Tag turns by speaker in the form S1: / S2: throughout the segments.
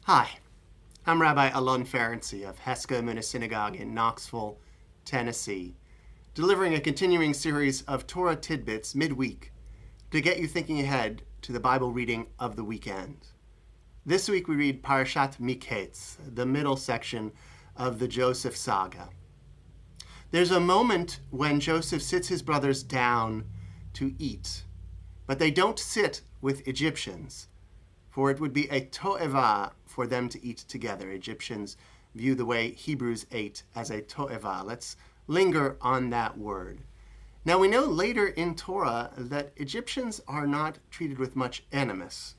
S1: Hi, I'm Rabbi Alon Ferenczi of Heska Emunah Synagogue in Knoxville, Tennessee, delivering a continuing series of Torah tidbits midweek to get you thinking ahead to the Bible reading of the weekend. This week we read Parashat Mikets, the middle section of the Joseph saga. There's a moment when Joseph sits his brothers down to eat, but they don't sit with Egyptians, for it would be a to'evah for them to eat together. Egyptians view the way Hebrews ate as a to'evah. Let's linger on that word. Now we know later in Torah that Egyptians are not treated with much animus.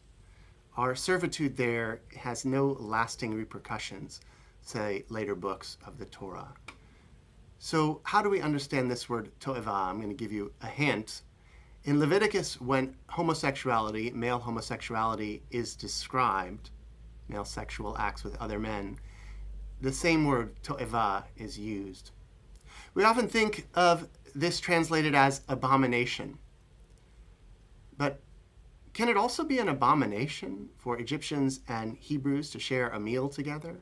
S1: Our servitude there has no lasting repercussions, say later books of the Torah. So how do we understand this word to'evah? I'm going to give you a hint. In Leviticus, when homosexuality, male homosexuality, is described, male sexual acts with other men, the same word to'evah is used. We often think of this translated as abomination. But can it also be an abomination for Egyptians and Hebrews to share a meal together?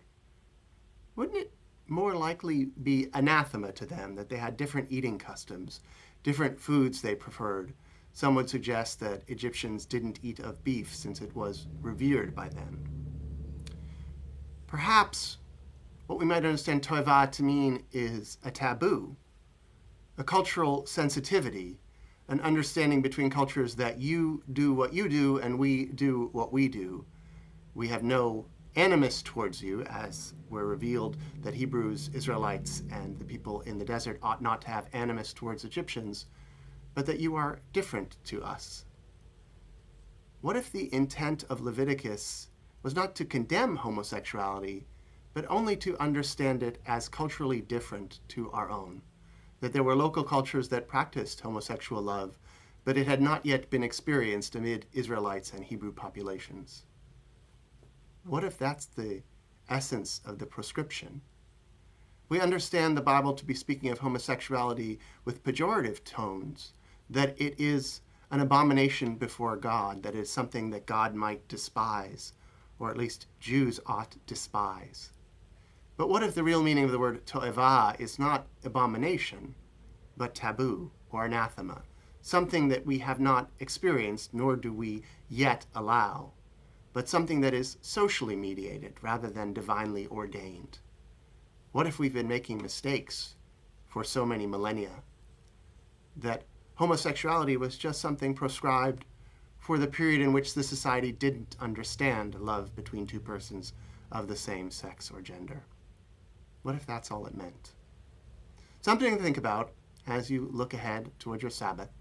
S1: Wouldn't it more likely be anathema to them that they had different eating customs, different foods they preferred? Some would suggest that Egyptians didn't eat of beef since it was revered by them. Perhaps what we might understand to'evah to mean is a taboo, a cultural sensitivity, an understanding between cultures that you do what you do and we do what we do. We have no animus towards you, as we're revealed that Hebrews, Israelites, and the people in the desert ought not to have animus towards Egyptians, but that you are different to us. What if the intent of Leviticus was not to condemn homosexuality, but only to understand it as culturally different to our own? That there were local cultures that practiced homosexual love, but it had not yet been experienced amid Israelites and Hebrew populations. What if that's the essence of the proscription? We understand the Bible to be speaking of homosexuality with pejorative tones, that it is an abomination before God, that it is something that God might despise, or at least Jews ought despise. But what if the real meaning of the word to'evah is not abomination, but taboo or anathema, something that we have not experienced nor do we yet allow, but something that is socially mediated rather than divinely ordained? What if we've been making mistakes for so many millennia, that homosexuality was just something proscribed for the period in which the society didn't understand love between two persons of the same sex or gender? What if that's all it meant? Something to think about as you look ahead toward your Sabbath.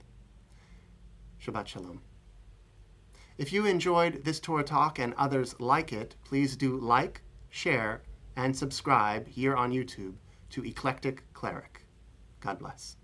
S1: Shabbat Shalom. If you enjoyed this Torah Talk and others like it, please do like, share, and subscribe here on YouTube to Eclectic Cleric. God bless.